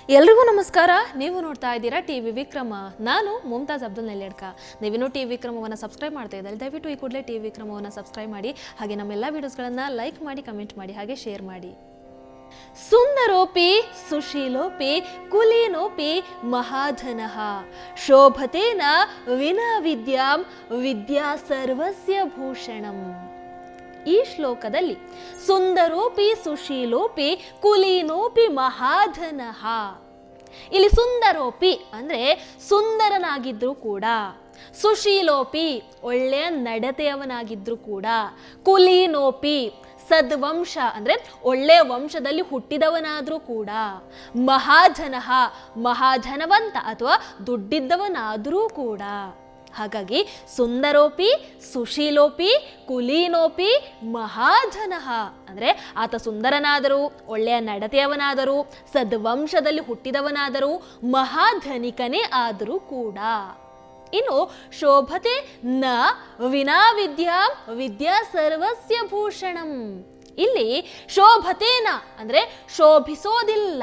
ಎಲ್ರಿಗೂ ನಮಸ್ಕಾರ. ನೀವು ನೋಡ್ತಾ ಇದ್ದೀರಾ ಟಿವಿ ವಿಕ್ರಮ. ನಾನು ಮುಮ್ತಾಜ್ ಅಬ್ದುಲ್ ನೆಲ್ಲೆಡ್ಕ. ನೀವಿನ್ನೂ ಟಿವಿ ವಿಕ್ರಮವನ್ನು ಸಬ್ಸ್ಕ್ರೈಬ್ ಮಾಡ್ತಾ ಇದ್ದಾರೆ, ದಯವಿಟ್ಟು ಈ ಕೂಡಲೇ ಟಿವಿ ವಿಕ್ರಮವನ್ನು ಸಬ್ಸ್ಕ್ರೈಬ್ ಮಾಡಿ. ಹಾಗೆ ನಮ್ಮೆಲ್ಲ ವಿಡಿಯೋಸ್ಗಳನ್ನು ಲೈಕ್ ಮಾಡಿ, ಕಮೆಂಟ್ ಮಾಡಿ, ಹಾಗೆ ಶೇರ್ ಮಾಡಿ. ಸುಂದರೋಪಿ ಸುಶೀಲೋಪಿ ಕುಲೀನೋಪಿ ಮಹಾಧನಃ ಶೋಭತೇನ ವಿನಾ ವಿದ್ಯಾಂ ವಿದ್ಯಾ ಸರ್ವಸ್ಯ ಭೂಷಣಂ. ಈ ಶ್ಲೋಕದಲ್ಲಿ ಸುಂದರೋಪಿ ಸುಶೀಲೋಪಿ ಕುಲೀನೋಪಿ ಮಹಾಧನಃ, ಇಲ್ಲಿ ಸುಂದರೋಪಿ ಅಂದ್ರೆ ಸುಂದರನಾಗಿದ್ರು ಕೂಡ, ಸುಶೀಲೋಪಿ ಒಳ್ಳೆಯ ನಡತೆಯವನಾಗಿದ್ರು ಕೂಡ, ಕುಲೀನೋಪಿ ಸದ್ವಂಶ ಅಂದ್ರೆ ಒಳ್ಳೆಯ ವಂಶದಲ್ಲಿ ಹುಟ್ಟಿದವನಾದ್ರೂ ಕೂಡ, ಮಹಾಧನಃ ಮಹಾಧನವಂತ ಅಥವಾ ದುಡ್ಡಿದ್ದವನಾದರೂ ಕೂಡ. ಹಾಗಾಗಿ ಸುಂದರೋಪಿ ಸುಶೀಲೋಪಿ ಕುಲೀನೋಪಿ ಮಹಾಧನಃ ಅಂದ್ರೆ ಆತ ಸುಂದರನಾದರೂ, ಒಳ್ಳೆಯ ನಡತೆಯವನಾದರೂ, ಸದ್ವಂಶದಲ್ಲಿ ಹುಟ್ಟಿದವನಾದರೂ, ಮಹಾಧನಿಕನೇ ಆದರೂ ಕೂಡ. ಇನ್ನು ಶೋಭತೆ ನ ವಿನಾ ವಿದ್ಯಾಂ ವಿದ್ಯಾ ಸರ್ವಸ್ಯ ಭೂಷಣಂ. ಇಲ್ಲಿ ಶೋಭತೇನ ಅಂದ್ರೆ ಶೋಭಿಸೋದಿಲ್ಲ,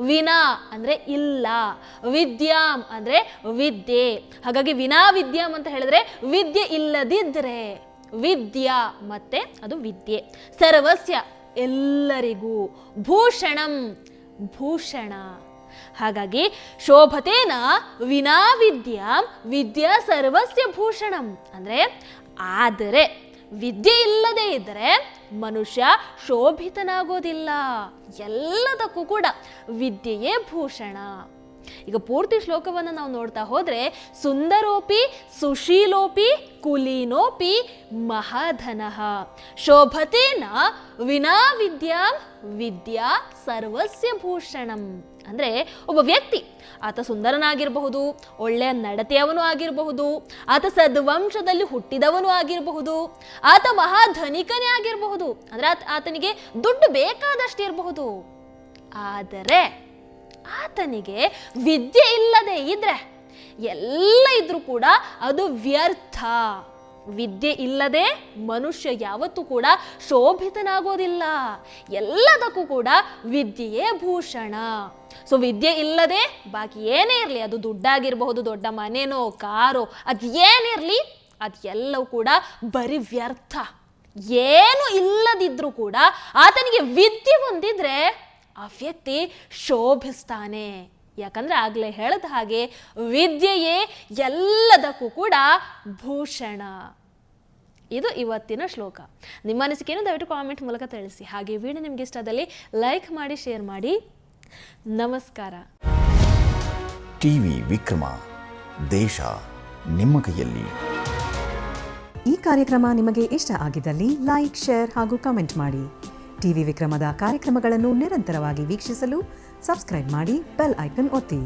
ವಿನಾ ಅಂದ್ರೆ ಇಲ್ಲ, ವಿದ್ಯಾಂ ಅಂದ್ರೆ ವಿದ್ಯೆ. ಹಾಗಾಗಿ ವಿನಾ ವಿದ್ಯಾಂ ಅಂತ ಹೇಳಿದ್ರೆ ವಿದ್ಯೆ ಇಲ್ಲದಿದ್ರೆ, ವಿದ್ಯಾ ಮತ್ತೆ ಅದು ವಿದ್ಯೆ, ಸರ್ವಸ್ಯ ಎಲ್ಲರಿಗೂ, ಭೂಷಣಂ ಭೂಷಣ. ಹಾಗಾಗಿ ಶೋಭತೇನ ವಿನಾ ವಿದ್ಯಾಂ ವಿದ್ಯಾ ಸರ್ವಸ್ಯ ಭೂಷಣಂ ಅಂದ್ರೆ, ಆದರೆ ವಿದ್ಯೆ ಇಲ್ಲದೆ ಇದ್ದರೆ ಮನುಷ್ಯ ಶೋಭಿತನಾಗೋದಿಲ್ಲ. ಎಲ್ಲದಕ್ಕೂ ಕೂಡ ವಿದ್ಯೆಯೇ ಭೂಷಣ. ಈಗ ಪೂರ್ತಿ ಶ್ಲೋಕವನ್ನು ನಾವು ನೋಡ್ತಾ ಹೋದ್ರೆ, ಸುಂದರೋಪಿ ಸುಶೀಲೋಪಿ ಕುಲೀನೋಪಿ ಮಹಾಧನಃ ಶೋಭತೇನ ವಿನಾ ವಿದ್ಯಾಂ ವಿದ್ಯಾ ಸರ್ವಸ್ಯ ಭೂಷಣಂ. ಅಂದ್ರೆ ಒಬ್ಬ ವ್ಯಕ್ತಿ, ಆತ ಸುಂದರನಾಗಿರಬಹುದು, ಒಳ್ಳೆಯ ನಡತೆಯವನು ಆಗಿರಬಹುದು, ಆತ ಸದ್ವಂಶದಲ್ಲಿ ಹುಟ್ಟಿದವನು ಆಗಿರಬಹುದು, ಆತ ಮಹಾಧನಿಕನೇ ಆಗಿರಬಹುದು, ಅಂದ್ರೆ ಆತನಿಗೆ ದುಡ್ಡು ಬೇಕಾದಷ್ಟಿರಬಹುದು. ಆದರೆ ಆತನಿಗೆ ವಿದ್ಯೆ ಇಲ್ಲದೆ ಇದ್ರೆ, ಎಲ್ಲ ಇದ್ರೂ ಕೂಡ ಅದು ವ್ಯರ್ಥ. ವಿದ್ಯೆ ಇಲ್ಲದೆ ಮನುಷ್ಯ ಯಾವತ್ತೂ ಕೂಡ ಶೋಭಿತನಾಗೋದಿಲ್ಲ. ಎಲ್ಲದಕ್ಕೂ ಕೂಡ ವಿದ್ಯೆಯೇ ಭೂಷಣ. ಸೊ ವಿದ್ಯೆ ಇಲ್ಲದೆ ಬಾಕಿ ಏನೇ ಇರಲಿ, ಅದು ದುಡ್ಡಾಗಿರಬಹುದು, ದೊಡ್ಡ ಮನೆನೋ ಕಾರೋ, ಅದು ಏನಿರಲಿ ಅದೆಲ್ಲವೂ ಕೂಡ ಬರೀ ವ್ಯರ್ಥ. ಏನು ಇಲ್ಲದಿದ್ರೂ ಕೂಡ ಆತನಿಗೆ ವಿದ್ಯೆ ಹೊಂದಿದ್ರೆ ಆ ವ್ಯಕ್ತಿ ಶೋಭಿಸ್ತಾನೆ. ಯಾಕಂದ್ರೆ ಆಗ್ಲೇ ಹೇಳಿದ ಹಾಗೆ ವಿದ್ಯೆಯೇ ಎಲ್ಲದಕ್ಕೂ ಕೂಡ ಭೂಷಣ. ಇದು ಇವತ್ತಿನ ಶ್ಲೋಕ. ನಿಮ್ಮ ಅನಿಸಿಕೆಯನ್ನು ದಯವಿಟ್ಟು ಕಾಮೆಂಟ್ ಮೂಲಕ ತಿಳಿಸಿ. ಹಾಗೆ ವಿಡಿಯೋ ನಿಮ್ಗೆ ಇಷ್ಟದಲ್ಲಿ ಲೈಕ್ ಮಾಡಿ, ಶೇರ್ ಮಾಡಿ. ನಮಸ್ಕಾರ. ಟಿವಿ ವಿಕ್ರಮ, ದೇಶ ನಿಮ್ಮ ಕೈಯಲ್ಲಿ. ಈ ಕಾರ್ಯಕ್ರಮ ನಿಮಗೆ ಇಷ್ಟ ಆಗಿದ್ದಲ್ಲಿ ಲೈಕ್, ಶೇರ್ ಹಾಗೂ ಕಮೆಂಟ್ ಮಾಡಿ. ಟಿವಿ ವಿಕ್ರಮದ ಕಾರ್ಯಕ್ರಮಗಳನ್ನು ನಿರಂತರವಾಗಿ ವೀಕ್ಷಿಸಲು ಸಬ್ಸ್ಕ್ರೈಬ್ ಮಾಡಿ, ಬೆಲ್ ಐಕನ್ ಒತ್ತಿ.